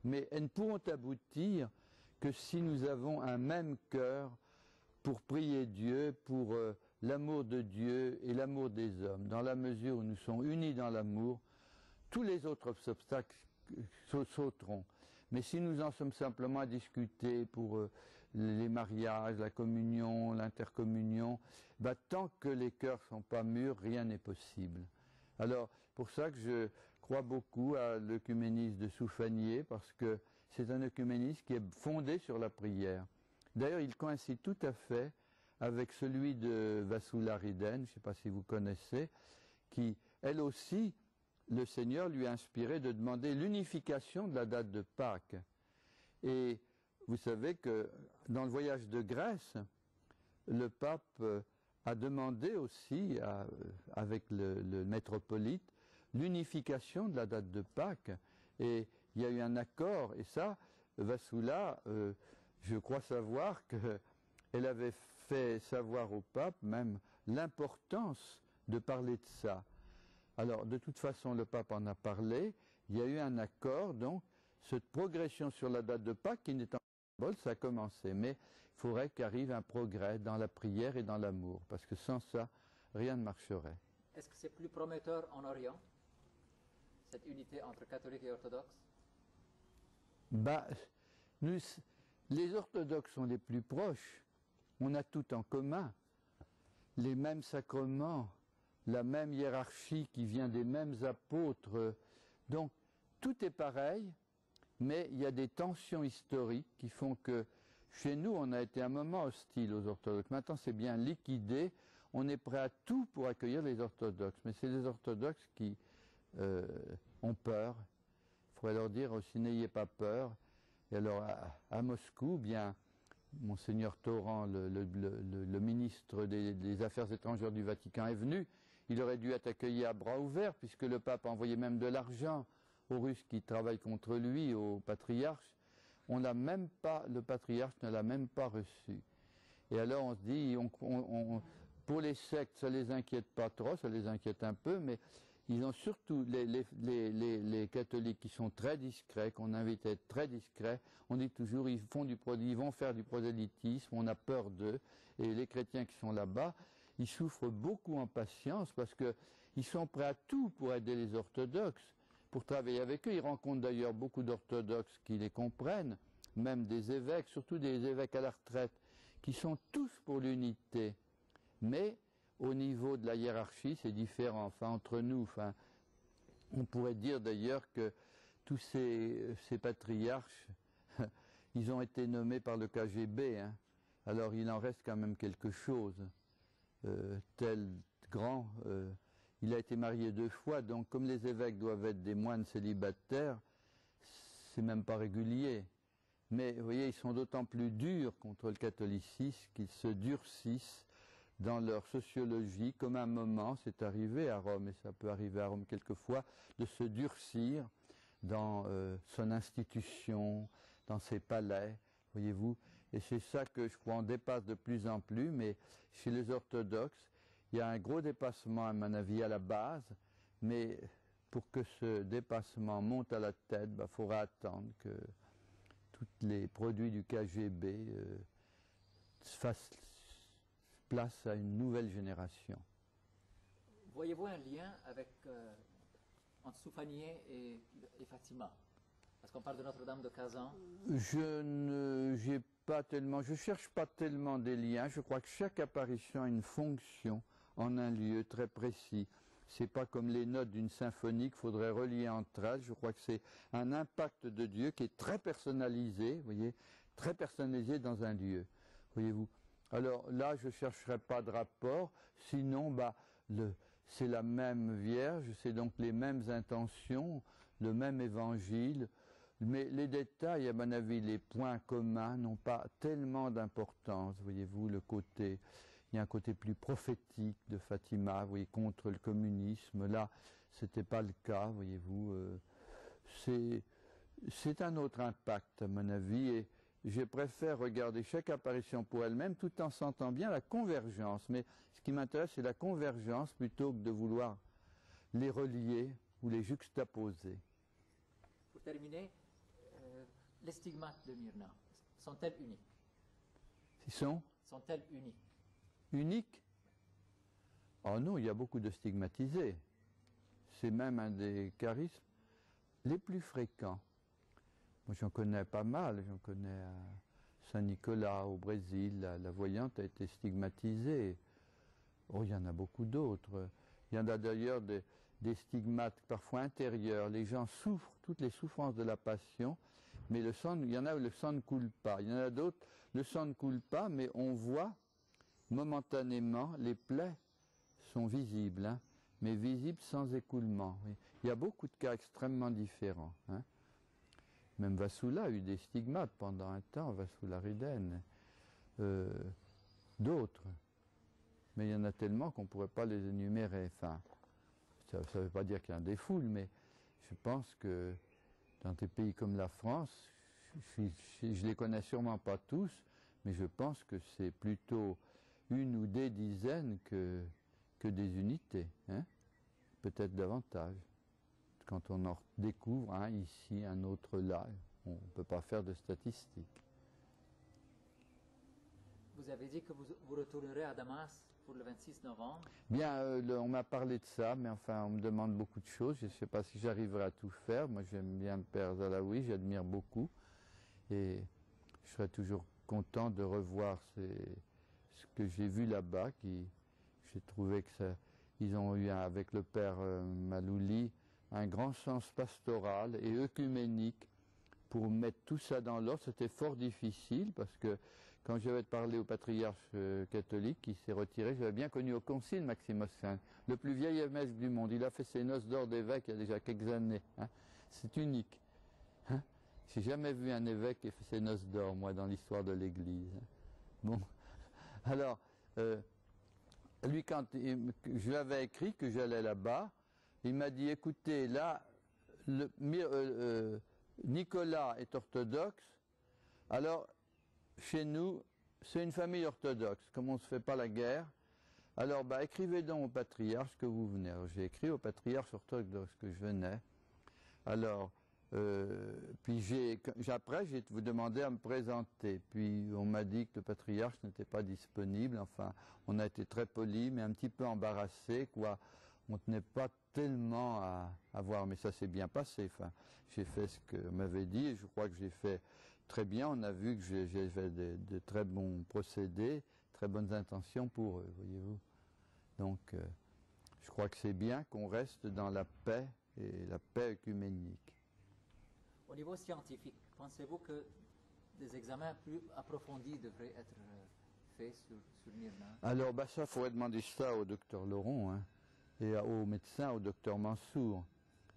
Mais elles ne pourront aboutir que si nous avons un même cœur pour prier Dieu, pour l'amour de Dieu et l'amour des hommes. Dans la mesure où nous sommes unis dans l'amour, tous les autres obstacles sauteront. Mais si nous en sommes simplement à discuter pour les mariages, la communion, l'intercommunion, bah, tant que les cœurs ne sont pas mûrs, rien n'est possible. Alors, pour ça que je crois beaucoup à l'œcuménisme de Soufanier, parce que c'est un œcuménisme qui est fondé sur la prière. D'ailleurs, il coïncide tout à fait avec celui de Vassula Riden, je ne sais pas si vous connaissez, qui, elle aussi, le Seigneur lui a inspiré de demander l'unification de la date de Pâques. Et vous savez que dans le voyage de Grèce, le pape a demandé aussi, avec le métropolite, l'unification de la date de Pâques. Et il y a eu un accord, et ça, Vassula, je crois savoir qu'elle avait fait savoir au pape, même l'importance de parler de ça. Alors, de toute façon, le pape en a parlé. Il y a eu un accord, donc, cette progression sur la date de Pâques, qui n'est pas symbole, ça a commencé. Mais il faudrait qu'arrive un progrès dans la prière et dans l'amour, parce que sans ça, rien ne marcherait. Est-ce que c'est plus prometteur en Orient, cette unité entre catholiques et orthodoxes? Bah, les orthodoxes sont les plus proches. On a tout en commun. Les mêmes sacrements, la même hiérarchie qui vient des mêmes apôtres. Donc, tout est pareil, mais il y a des tensions historiques qui font que chez nous, on a été un moment hostile aux orthodoxes. Maintenant, c'est bien liquidé. On est prêt à tout pour accueillir les orthodoxes. Mais c'est les orthodoxes qui ont peur. Il faudrait leur dire aussi, n'ayez pas peur. Et alors, à Moscou, bien, Monseigneur Torrent, le ministre des Affaires étrangères du Vatican, est venu. Il aurait dû être accueilli à bras ouverts, puisque le pape a envoyé même de l'argent aux Russes qui travaillent contre lui, au patriarche. Le patriarche ne l'a même pas reçu. Et alors on se dit, pour les sectes, ça les inquiète pas trop, ça les inquiète un peu, mais ils ont surtout les catholiques qui sont très discrets, qu'on invite à être très discrets. On dit toujours, ils vont faire du prosélytisme, on a peur d'eux. Et les chrétiens qui sont là-bas, ils souffrent beaucoup en patience parce qu'ils sont prêts à tout pour aider les orthodoxes, pour travailler avec eux. Ils rencontrent d'ailleurs beaucoup d'orthodoxes qui les comprennent, même des évêques, surtout des évêques à la retraite, qui sont tous pour l'unité. Mais au niveau de la hiérarchie, c'est différent. Enfin, entre nous, on pourrait dire d'ailleurs que tous ces patriarches, ils ont été nommés par le KGB. Hein. Alors il en reste quand même quelque chose. Tel grand, il a été marié 2 fois, donc comme les évêques doivent être des moines célibataires, c'est même pas régulier. Mais vous voyez, ils sont d'autant plus durs contre le catholicisme qu'ils se durcissent dans leur sociologie, comme un moment, c'est arrivé à Rome, et ça peut arriver à Rome quelquefois, de se durcir dans son institution, dans ses palais, voyez-vous. Et c'est ça que je crois on dépasse de plus en plus, mais chez les orthodoxes, il y a un gros dépassement, à mon avis, à la base, mais pour que ce dépassement monte à la tête, il faudra attendre que tous les produits du KGB fassent place à une nouvelle génération. Voyez-vous un lien entre Soufanié et Fatima? Parce qu'on parle de Notre-Dame de Kazan. Je cherche pas tellement des liens. Je crois que chaque apparition a une fonction en un lieu très précis. C'est pas comme les notes d'une symphonie qu'il faudrait relier entre elles. Je crois que c'est un impact de Dieu qui est très personnalisé, vous voyez, très personnalisé dans un lieu, voyez-vous. Alors là, je ne chercherai pas de rapport, sinon c'est la même Vierge, c'est donc les mêmes intentions, le même évangile, mais les détails, à mon avis, les points communs n'ont pas tellement d'importance, voyez-vous, il y a un côté plus prophétique de Fatima, vous voyez, contre le communisme, là, ce n'était pas le cas, voyez-vous, c'est un autre impact, à mon avis, et je préfère regarder chaque apparition pour elle-même tout en sentant bien la convergence. Mais ce qui m'intéresse, c'est la convergence plutôt que de vouloir les relier ou les juxtaposer. Pour terminer, les stigmates de Myrna, sont-elles uniques? Sont-elles uniques? Uniques? Oh non, il y a beaucoup de stigmatisés. C'est même un des charismes les plus fréquents. Moi, j'en connais pas mal. J'en connais à Saint-Nicolas, au Brésil. La voyante a été stigmatisée. Oh, il y en a beaucoup d'autres. Il y en a d'ailleurs des stigmates parfois intérieurs. Les gens souffrent, toutes les souffrances de la passion, mais il y en a où le sang ne coule pas. Il y en a d'autres, le sang ne coule pas, mais on voit momentanément, les plaies sont visibles, hein, mais visibles sans écoulement. Oui. Il y a beaucoup de cas extrêmement différents. Hein. Même Vassula a eu des stigmates pendant un temps, Vassula Riden. D'autres. Mais il y en a tellement qu'on ne pourrait pas les énumérer. Enfin, ça ne veut pas dire qu'il y en a des foules, mais je pense que dans des pays comme la France, je les connais sûrement pas tous, mais je pense que c'est plutôt une ou des dizaines que des unités, hein, peut-être davantage. Quand on en découvre un ici, un autre là, on ne peut pas faire de statistiques. Vous avez dit que vous retournerez à Damas pour le 26 novembre. Bien, on m'a parlé de ça, mais enfin, on me demande beaucoup de choses. Je ne sais pas si j'arriverai à tout faire. Moi, j'aime bien le père Zalaoui, j'admire beaucoup. Et je serais toujours content de revoir ce que j'ai vu là-bas. J'ai trouvé que ils ont eu, avec le père Malouli, un grand sens pastoral et œcuménique pour mettre tout ça dans l'ordre. C'était fort difficile parce que quand j'avais parlé au patriarche catholique qui s'est retiré, j'avais bien connu au concile Maximus V, le plus vieil évêque du monde. Il a fait ses noces d'or d'évêque il y a déjà quelques années. Hein. C'est unique. Hein. J'ai jamais vu un évêque qui ait fait ses noces d'or, moi, dans l'histoire de l'Église. Hein. Bon, alors, lui, quand je lui avais écrit que j'allais là-bas, il m'a dit, écoutez, là, Nicolas est orthodoxe, alors chez nous, c'est une famille orthodoxe, comme on ne se fait pas la guerre, alors écrivez donc au patriarche que vous venez. Alors j'ai écrit au patriarche orthodoxe que je venais, alors puis après j'ai vous demandé à me présenter, puis on m'a dit que le patriarche n'était pas disponible, enfin on a été très poli mais un petit peu embarrassé, quoi. On ne tenait pas tellement à voir, mais ça s'est bien passé. Enfin, j'ai fait ce que m'avait dit et je crois que j'ai fait très bien. On a vu que j'ai fait de très bons procédés, très bonnes intentions pour eux, voyez-vous. Donc, je crois que c'est bien qu'on reste dans la paix et la paix œcuménique. Au niveau scientifique, pensez-vous que des examens plus approfondis devraient être faits sur Myrna? Alors, ça, il faudrait demander ça au docteur Laurent, hein, et au médecin, au docteur Mansour.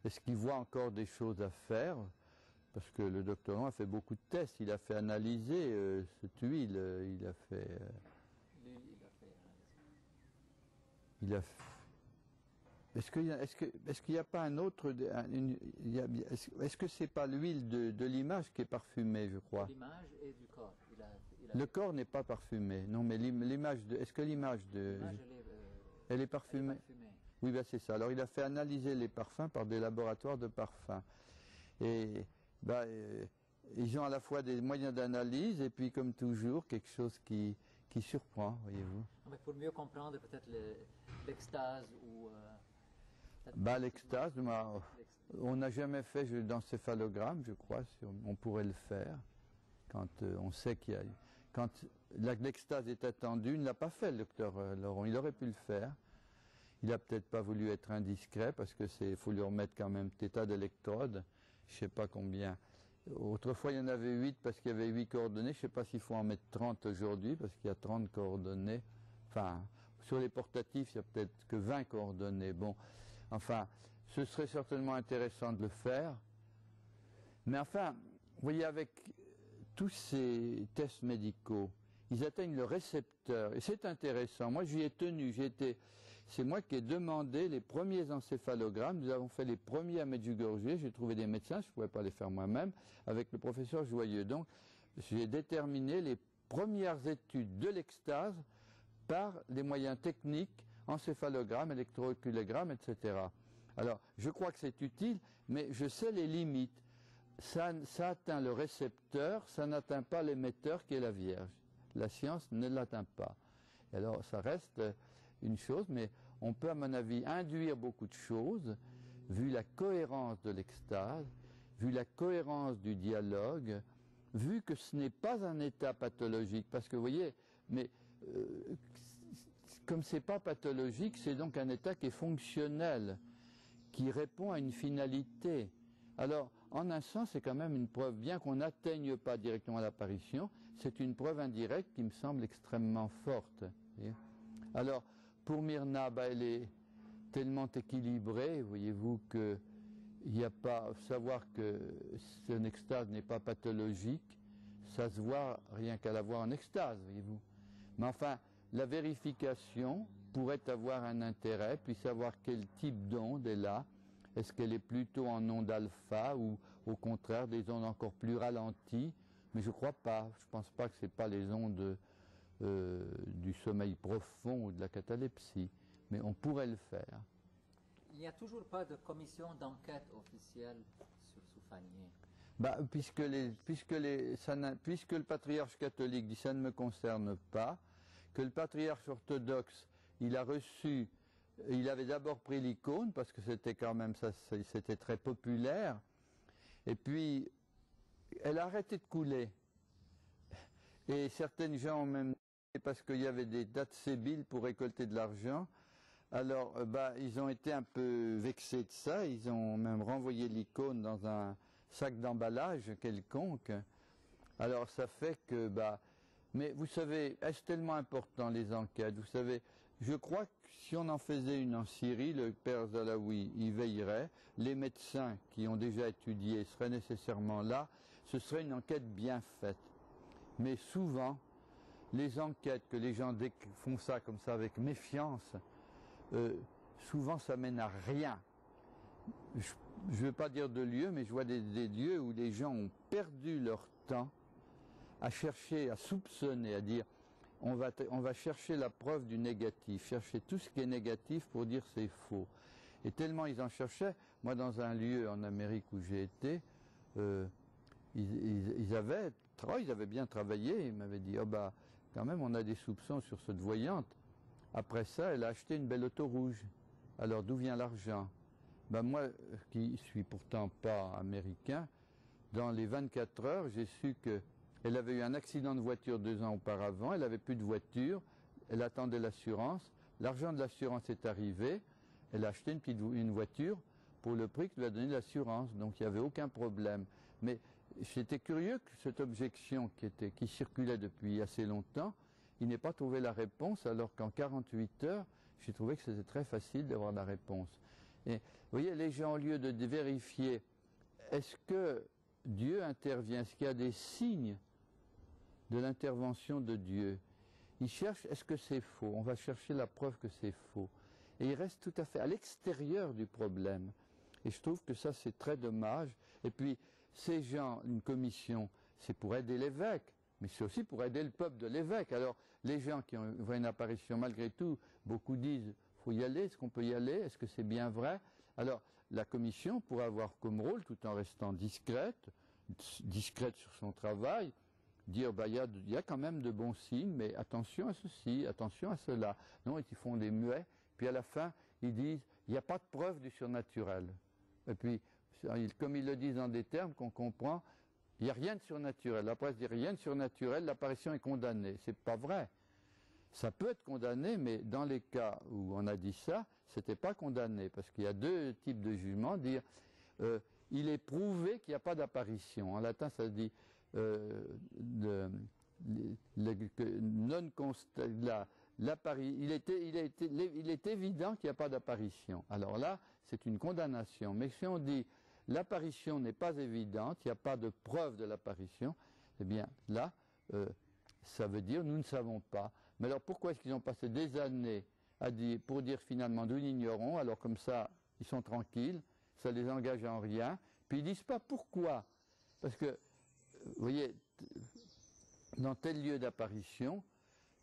Est-ce qu'il voit encore des choses à faire? Parce que le docteur Laurent a fait beaucoup de tests. Il a fait analyser cette huile. Il a fait... Est-ce qu'il n'y a pas un autre... Est-ce que c'est pas l'huile de l'image qui est parfumée, je crois? L'image et du corps. Le corps n'est pas parfumé. Non, mais l'image de... Est-ce que l'image de... elle est parfumée? Oui, c'est ça. Alors il a fait analyser les parfums par des laboratoires de parfums. Et ils ont à la fois des moyens d'analyse et puis, comme toujours, quelque chose qui surprend, voyez-vous. Mais pour mieux comprendre peut-être l'extase ou... L'extase, on n'a jamais fait d'encéphalogramme, je crois, si on pourrait le faire. Quand on sait qu'il y a... Quand l'extase est attendue, il ne l'a pas fait, le docteur Laurent. Il aurait pu le faire. Il n'a peut-être pas voulu être indiscret parce que faut lui remettre quand même des tas d'électrodes. Je ne sais pas combien. Autrefois, il y en avait 8 parce qu'il y avait 8 coordonnées. Je ne sais pas s'il faut en mettre 30 aujourd'hui parce qu'il y a 30 coordonnées. Enfin, sur les portatifs, il n'y a peut-être que 20 coordonnées. Bon, enfin, ce serait certainement intéressant de le faire. Mais enfin, vous voyez, avec tous ces tests médicaux, ils atteignent le récepteur. Et c'est intéressant. Moi, j'y ai tenu. C'est moi qui ai demandé les premiers encéphalogrammes. Nous avons fait les premiers à Medjugorje. J'ai trouvé des médecins, je ne pouvais pas les faire moi-même, avec le professeur Joyeux. Donc, j'ai déterminé les premières études de l'extase par les moyens techniques, encéphalogramme, électrooculagramme, etc. Alors, je crois que c'est utile, mais je sais les limites. Ça atteint le récepteur, ça n'atteint pas l'émetteur qui est la Vierge. La science ne l'atteint pas. Et alors, ça reste une chose, mais on peut, à mon avis, induire beaucoup de choses, vu la cohérence de l'extase, vu la cohérence du dialogue, vu que ce n'est pas un état pathologique. Parce que, vous voyez, mais comme ce n'est pas pathologique, c'est donc un état qui est fonctionnel, qui répond à une finalité. Alors, en un sens, c'est quand même une preuve, bien qu'on n'atteigne pas directement l'apparition, c'est une preuve indirecte qui me semble extrêmement forte. Alors, pour Myrna, elle est tellement équilibrée, voyez-vous, qu'il n'y a pas... Savoir que son extase n'est pas pathologique, ça se voit rien qu'à la voir en extase, voyez-vous. Mais enfin, la vérification pourrait avoir un intérêt, puis savoir quel type d'onde est là. Est-ce qu'elle est plutôt en onde alpha ou au contraire des ondes encore plus ralenties? Mais je ne crois pas. Je ne pense pas que ce n'est pas les ondes du sommeil profond ou de la catalepsie. Mais on pourrait le faire. Il n'y a toujours pas de commission d'enquête officielle sur Soufanié. Bah, puisque le patriarche catholique dit ça ne me concerne pas, que le patriarche orthodoxe, il avait d'abord pris l'icône parce que c'était quand même ça, c'était très populaire, et puis elle a arrêté de couler. Et certaines gens ont même dit parce qu'il y avait des dates sébiles pour récolter de l'argent. Alors, ils ont été un peu vexés de ça, ils ont même renvoyé l'icône dans un sac d'emballage quelconque. Alors, ça fait que, mais vous savez, est-ce tellement important les enquêtes? Vous savez, je crois que si on en faisait une en Syrie, le père Zalaoui y veillerait, les médecins qui ont déjà étudié seraient nécessairement là, ce serait une enquête bien faite. Mais souvent, les enquêtes que les gens font ça comme ça avec méfiance, souvent ça mène à rien. Je ne veux pas dire de lieux, mais je vois des lieux où les gens ont perdu leur temps à chercher, à soupçonner, à dire on va chercher la preuve du négatif, chercher tout ce qui est négatif pour dire c'est faux. Et tellement ils en cherchaient, moi dans un lieu en Amérique où j'ai été, ils avaient bien travaillé, ils m'avaient dit quand même on a des soupçons sur cette voyante. Après ça, elle a acheté une belle auto rouge. Alors d'où vient l'argent? Moi, qui suis pourtant pas américain, dans les 24 heures, j'ai su qu'elle avait eu un accident de voiture 2 ans auparavant, elle n'avait plus de voiture, elle attendait l'assurance, l'argent de l'assurance est arrivé, elle a acheté une voiture pour le prix que lui a donné l'assurance, donc il n'y avait aucun problème. Mais j'étais curieux que cette objection qui circulait depuis assez longtemps, il n'ait pas trouvé la réponse, alors qu'en 48 heures, j'ai trouvé que c'était très facile d'avoir la réponse. Et vous voyez, les gens, au lieu de vérifier, est-ce que Dieu intervient, est-ce qu'il y a des signes de l'intervention de Dieu, ils cherchent, est-ce que c'est faux? On va chercher la preuve que c'est faux. Et ils restent tout à fait à l'extérieur du problème. Et je trouve que ça, c'est très dommage. Et puis, ces gens, une commission, c'est pour aider l'évêque, mais c'est aussi pour aider le peuple de l'évêque. Alors, les gens qui voient une apparition, malgré tout, beaucoup disent, faut y aller, est-ce qu'on peut y aller, est-ce que c'est bien vrai? Alors, la commission pourrait avoir comme rôle, tout en restant discrète sur son travail, dire, il y a quand même de bons signes, mais attention à ceci, attention à cela. Non, ils font des muets, puis à la fin, ils disent, il n'y a pas de preuve du surnaturel. Et puis, comme ils le disent dans des termes qu'on comprend, il n'y a rien de surnaturel. La presse dit rien de surnaturel, l'apparition est condamnée. C'est pas vrai. Ça peut être condamné, mais dans les cas où on a dit ça, c'était pas condamné, parce qu'il y a 2 types de jugements. Dire, il est prouvé qu'il n'y a pas d'apparition. En latin, ça dit non constat. Il est évident qu'il n'y a pas d'apparition. Alors là, c'est une condamnation. Mais si on dit l'apparition n'est pas évidente, il n'y a pas de preuve de l'apparition, eh bien là, ça veut dire nous ne savons pas. Mais alors pourquoi est-ce qu'ils ont passé des années pour dire finalement nous l'ignorons, alors comme ça ils sont tranquilles, ça les engage en rien, puis ils disent pas pourquoi. Parce que, vous voyez, dans tel lieu d'apparition,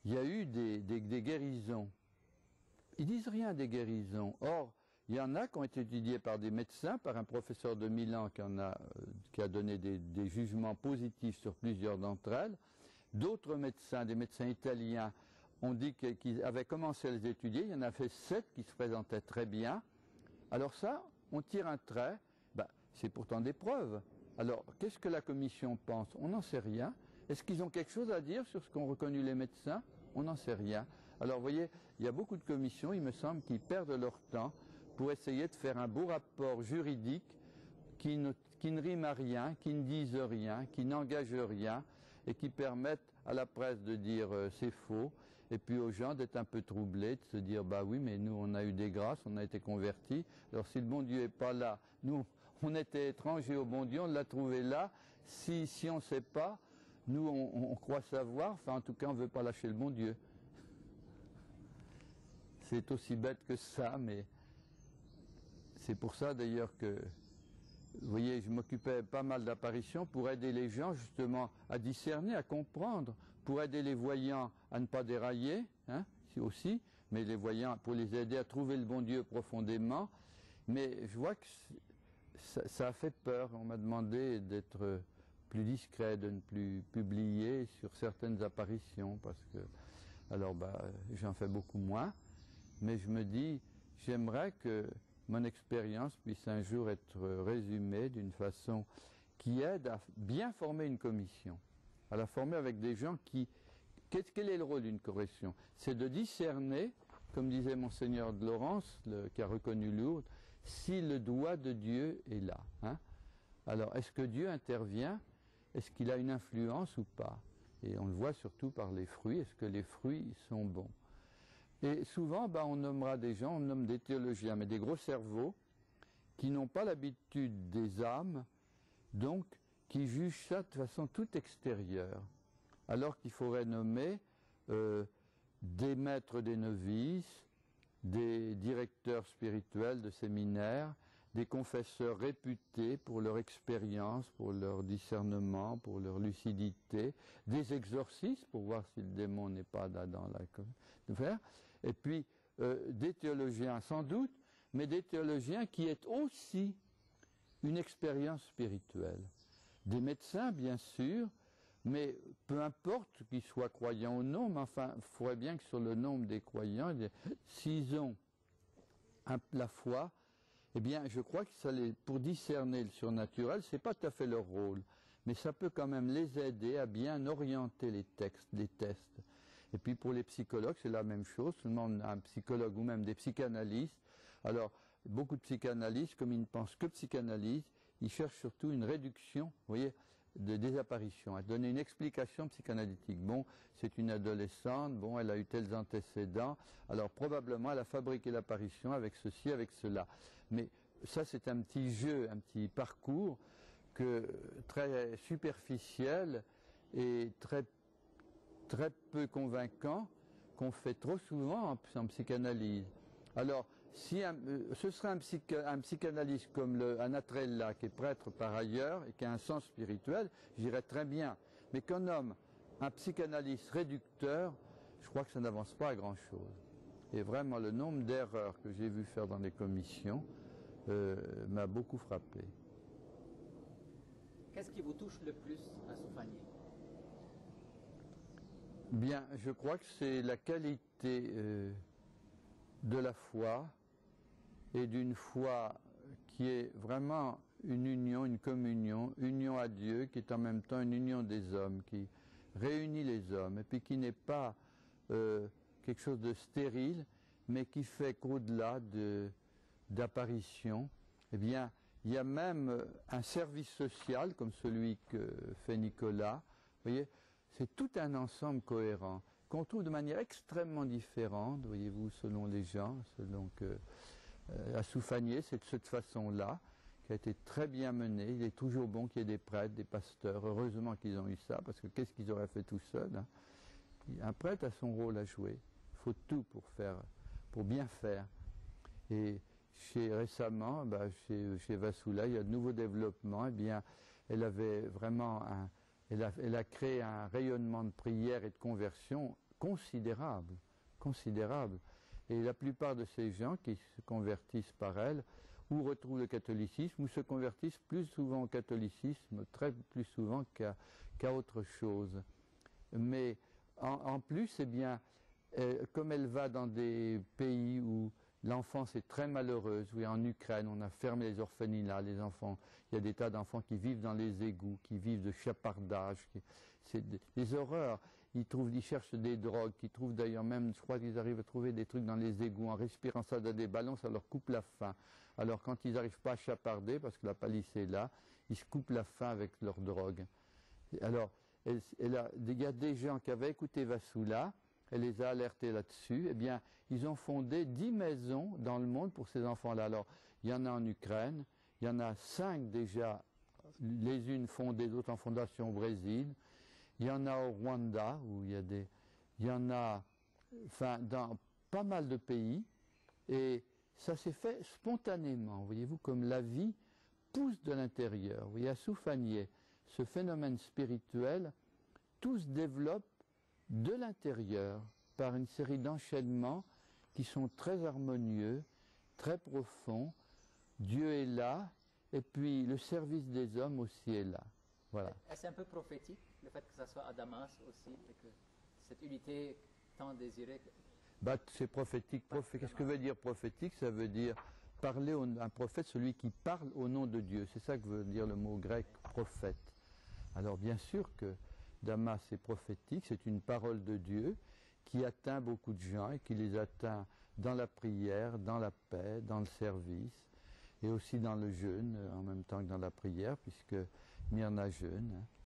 il y a eu des guérisons. Ils disent rien des guérisons. Or, il y en a qui ont été étudiées par des médecins, par un professeur de Milan qui a donné des jugements positifs sur plusieurs d'entre elles. D'autres médecins, des médecins italiens, ont dit qu'ils avaient commencé à les étudier. Il y en a fait 7 qui se présentaient très bien. Alors ça, on tire un trait. C'est pourtant des preuves. Alors, qu'est-ce que la commission pense? On n'en sait rien. Est-ce qu'ils ont quelque chose à dire sur ce qu'ont reconnu les médecins? On n'en sait rien. Alors, vous voyez, il y a beaucoup de commissions, il me semble, qui perdent leur temps pour essayer de faire un beau rapport juridique qui ne rime à rien, qui ne dise rien, qui n'engage rien et qui permettent à la presse de dire c'est faux et puis aux gens d'être un peu troublés, de se dire oui, mais nous on a eu des grâces, on a été convertis. Alors si le bon Dieu n'est pas là, nous on était étrangers au bon Dieu, on l'a trouvé là. Si on ne sait pas, nous on croit savoir, enfin en tout cas on ne veut pas lâcher le bon Dieu. C'est aussi bête que ça, mais c'est pour ça d'ailleurs que, vous voyez, je m'occupais pas mal d'apparitions pour aider les gens justement à discerner, à comprendre pour aider les voyants à ne pas dérailler, hein, aussi, mais les voyants pour les aider à trouver le bon Dieu profondément. Mais je vois que ça a fait peur. On m'a demandé d'être plus discret, de ne plus publier sur certaines apparitions, parce que, alors j'en fais beaucoup moins, mais je me dis, j'aimerais que mon expérience puisse un jour être résumée d'une façon qui aide à bien former une commission, à la former avec des gens qui... Quel est le rôle d'une correction? C'est de discerner, comme disait Monseigneur de Laurence, qui a reconnu Lourdes, si le doigt de Dieu est là. Hein? Alors, est-ce que Dieu intervient? Est-ce qu'il a une influence ou pas? Et on le voit surtout par les fruits. Est-ce que les fruits sont bons? Et souvent, on nommera des gens, on nomme des théologiens, mais des gros cerveaux, qui n'ont pas l'habitude des âmes, donc qui jugent ça de façon toute extérieure. Alors qu'il faudrait nommer des maîtres des novices, des directeurs spirituels de séminaires, des confesseurs réputés pour leur expérience, pour leur discernement, pour leur lucidité, des exorcistes pour voir si le démon n'est pas là dans la... Et puis des théologiens sans doute, mais des théologiens qui aient aussi une expérience spirituelle. Des médecins, bien sûr, mais peu importe qu'ils soient croyants ou non, mais enfin, il faudrait bien que sur le nombre des croyants, s'ils ont la foi, eh bien, je crois que pour discerner le surnaturel, ce n'est pas tout à fait leur rôle, mais ça peut quand même les aider à bien orienter les tests. Et puis pour les psychologues, c'est la même chose, seulement un psychologue ou même des psychanalystes. Alors, beaucoup de psychanalystes, comme ils ne pensent que psychanalyse, ils cherchent surtout une réduction, vous voyez, des apparitions, à donner une explication psychanalytique. Bon, c'est une adolescente, bon, elle a eu tels antécédents, alors probablement elle a fabriqué l'apparition avec ceci, avec cela. Mais ça, c'est un petit jeu, un petit parcours très superficiel et très peu convaincant qu'on fait trop souvent en psychanalyse. Alors, si ce serait un psychanalyste comme Anatrella, qui est prêtre par ailleurs et qui a un sens spirituel, j'irais très bien. Mais qu'on nomme un psychanalyste réducteur, je crois que ça n'avance pas à grand-chose. Et vraiment, le nombre d'erreurs que j'ai vu faire dans les commissions m'a beaucoup frappé. Qu'est-ce qui vous touche le plus à Soufanié? Bien, je crois que c'est la qualité de la foi, et d'une foi qui est vraiment une union, une communion, union à Dieu, qui est en même temps une union des hommes, qui réunit les hommes, et puis qui n'est pas quelque chose de stérile, mais qui fait qu'au-delà d'apparition, eh bien, il y a même un service social, comme celui que fait Nicolas. Vous voyez, c'est tout un ensemble cohérent, qu'on trouve de manière extrêmement différente, voyez-vous, selon les gens, selon que... à Soufanié, c'est de cette façon-là, qui a été très bien menée. Il est toujours bon qu'il y ait des prêtres, des pasteurs. Heureusement qu'ils ont eu ça, parce que qu'est-ce qu'ils auraient fait tout seuls, hein? Un prêtre a son rôle à jouer. Il faut tout pour bien faire. Et récemment, chez Vassoula, il y a de nouveaux développements. Eh bien, elle avait vraiment elle a créé un rayonnement de prière et de conversion considérable. Et la plupart de ces gens qui se convertissent par elle, ou retrouvent le catholicisme, ou se convertissent plus souvent au catholicisme, plus souvent qu'à autre chose. Mais en plus, eh bien, comme elle va dans des pays où l'enfance est très malheureuse, oui, en Ukraine, on a fermé les orphelinats, les enfants, il y a des tas d'enfants qui vivent dans les égouts, qui vivent de chapardage, c'est des horreurs. Ils cherchent des drogues, ils trouvent d'ailleurs même, je crois qu'ils arrivent à trouver des trucs dans les égouts, en respirant ça dans des ballons, ça leur coupe la faim. Alors quand ils n'arrivent pas à chaparder, parce que la palisse est là, ils se coupent la faim avec leur drogue. Alors, il y a des gens qui avaient écouté Vassoula, elle les a alertés là-dessus, eh bien, ils ont fondé 10 maisons dans le monde pour ces enfants-là. Alors, il y en a en Ukraine, il y en a 5 déjà, les unes fondées, d'autres en fondation au Brésil. Il y en a au Rwanda, où il y en a, enfin, dans pas mal de pays, et ça s'est fait spontanément, voyez-vous, comme la vie pousse de l'intérieur. Vous voyez, à Soufanié, ce phénomène spirituel, tout se développe de l'intérieur par une série d'enchaînements qui sont très harmonieux, très profonds. Dieu est là, et puis le service des hommes aussi est là. Voilà. Est-ce un peu prophétique, le fait que ça soit à Damas aussi, et que cette unité tant désirée? Bah, c'est prophétique. Qu'est-ce que veut dire prophétique? Ça veut dire parler un prophète, celui qui parle au nom de Dieu. C'est ça que veut dire le mot grec prophète. Alors bien sûr que Damas est prophétique, c'est une parole de Dieu qui atteint beaucoup de gens et qui les atteint dans la prière, dans la paix, dans le service et aussi dans le jeûne en même temps que dans la prière puisque Myrna jeûne.